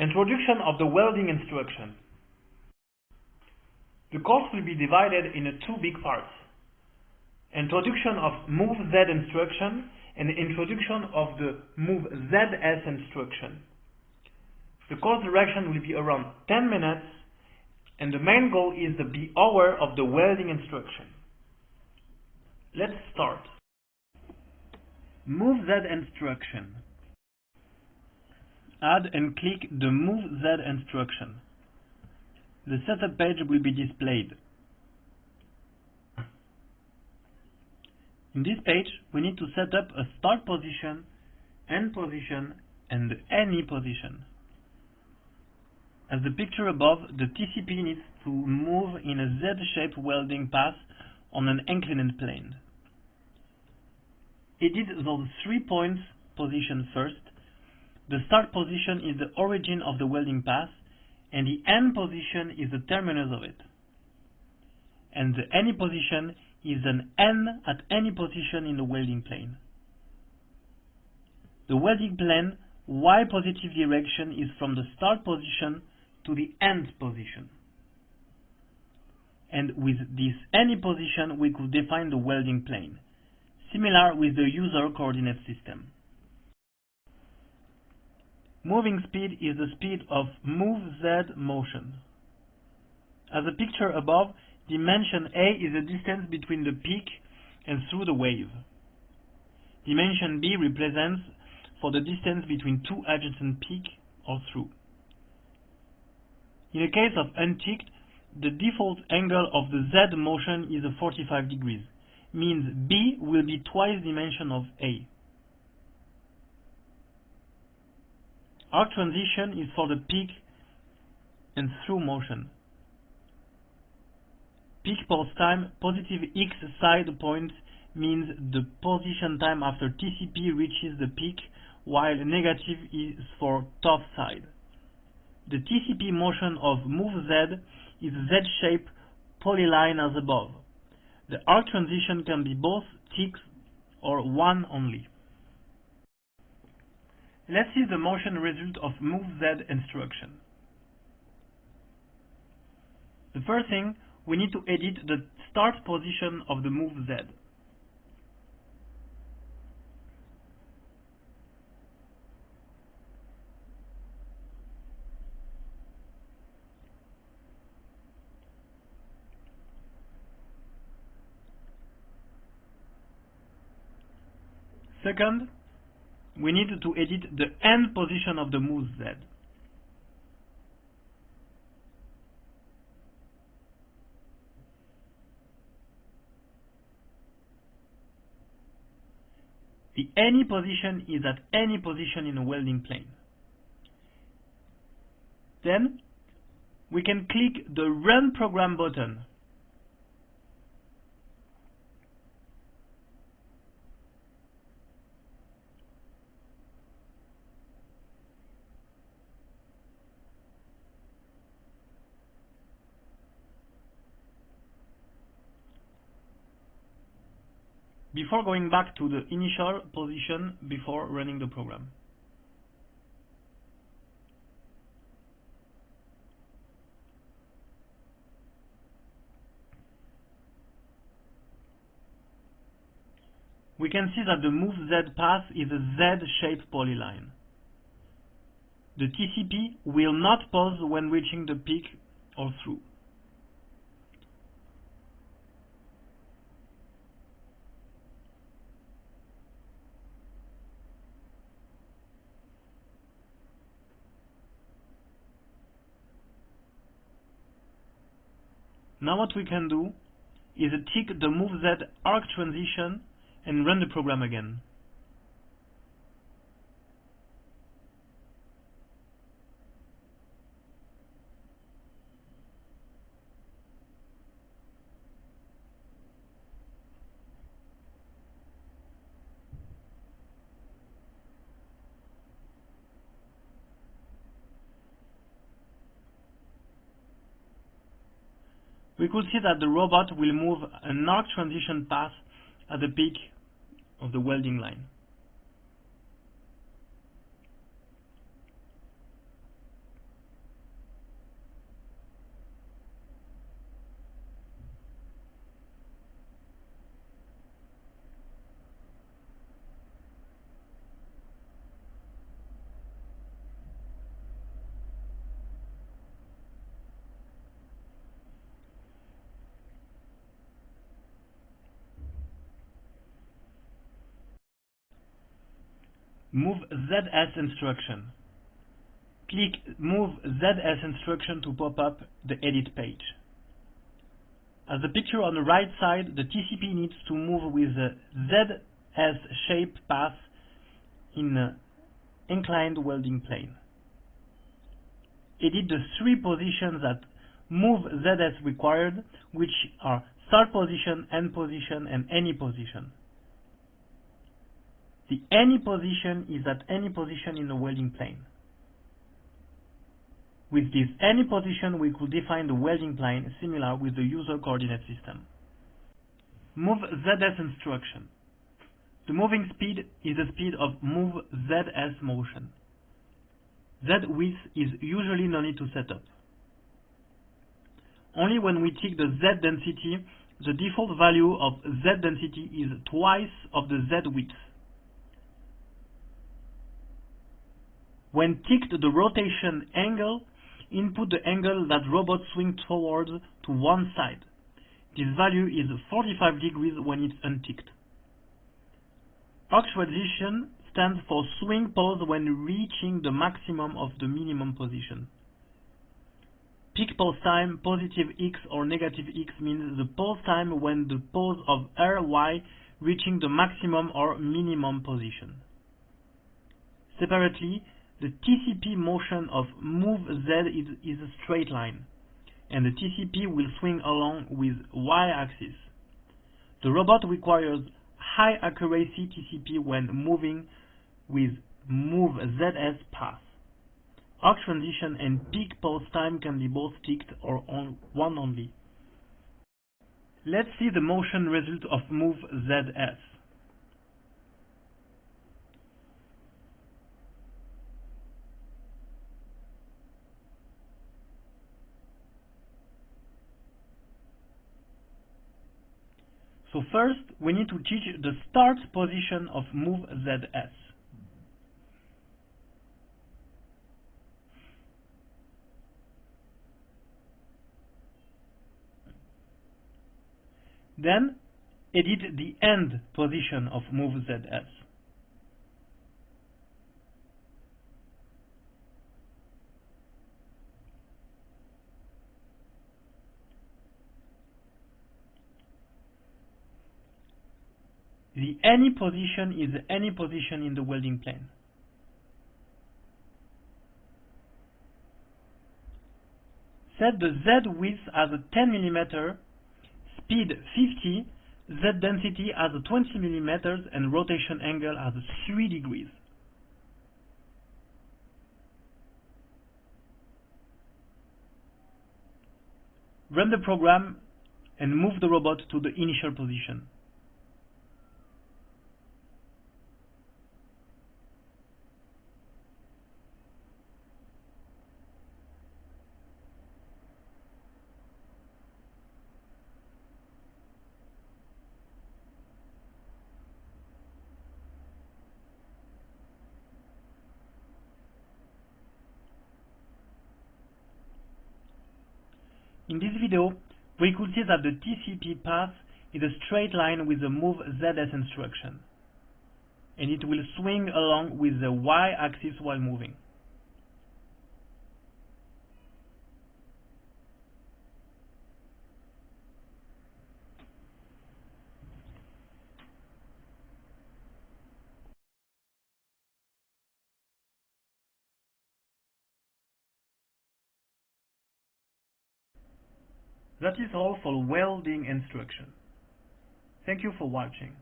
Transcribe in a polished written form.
Introduction of the welding instruction. The course will be divided into two big parts. Introduction of Move Z instruction and introduction of the Move ZS instruction. The course duration will be around 10 minutes and the main goal is to be aware of the welding instruction. Let's start. Move Z instruction. Add and click the Move Z instruction. The setup page will be displayed. In this page, we need to set up a start position, end position, and any position. As the picture above, the TCP needs to move in a Z-shaped welding path on an inclined plane. Edit those 3 points position first. The start position is the origin of the welding path, and the end position is the terminus of it. And the any position is an N at any position in the welding plane. The welding plane Y positive direction is from the start position to the end position. And with this any position we could define the welding plane, similar with the user coordinate system. Moving speed is the speed of Move Z motion. As the picture above, dimension A is the distance between the peak and through the wave. Dimension B represents for the distance between two adjacent peaks or through. In the case of unticked, the default angle of the Z motion is 45 degrees, means B will be twice dimension of A. Arc transition is for the peak and through motion. Peak pulse time, positive X side point, means the position time after TCP reaches the peak, while negative is for top side. The TCP motion of Move Z is Z-shaped polyline as above. The arc transition can be both ticks or one only. Let's see the motion result of Move Z instruction. The first thing, we need to edit the start position of the Move Z. Second, we need to edit the end position of the Move Z. The any position is at any position in a welding plane. Then, we can click the Run Program button. Before going back to the initial position before running the program. We can see that the Move Z path is a Z-shaped polyline. The TCP will not pause when reaching the peak or through. Now what we can do is tick the Move Z arc transition and run the program again. We could see that the robot will move an arc transition path at the peak of the welding line. Move ZS instruction. Click Move ZS instruction to pop up the edit page. As the picture on the right side, the TCP needs to move with the ZS shape path in an inclined welding plane. Edit the 3 positions that Move ZS required, which are start position, end position, and any position. The any position is at any position in the welding plane. With this any position, we could define the welding plane similar with the user coordinate system. Move ZS instruction. The moving speed is the speed of Move ZS motion. Z width is usually no need to set up. Only when we tick the Z density, the default value of Z density is twice of the Z width. When ticked the rotation angle, input the angle that robot swings towards to one side. This value is 45 degrees when it's unticked. Arc transition stands for swing pose when reaching the maximum of the minimum position. Peak pose time, positive X or negative X, means the pose time when the pose of RY reaching the maximum or minimum position. Separately, the TCP motion of Move Z is a straight line, and the TCP will swing along with Y-axis. The robot requires high accuracy TCP when moving with Move ZS path. Arc transition and peak pose time can be both ticked or on one only. Let's see the motion result of Move ZS. So first, we need to teach the start position of Move ZS. Then, edit the end position of Move ZS. The any position is any position in the welding plane. Set the Z width as a 10 mm, speed 50, Z density as a 20 mm, and rotation angle as 3 degrees. Run the program and move the robot to the initial position. In this video, we could see that the TCP path is a straight line with the Move ZS instruction, and it will swing along with the Y-axis while moving. That is all for welding instruction. Thank you for watching.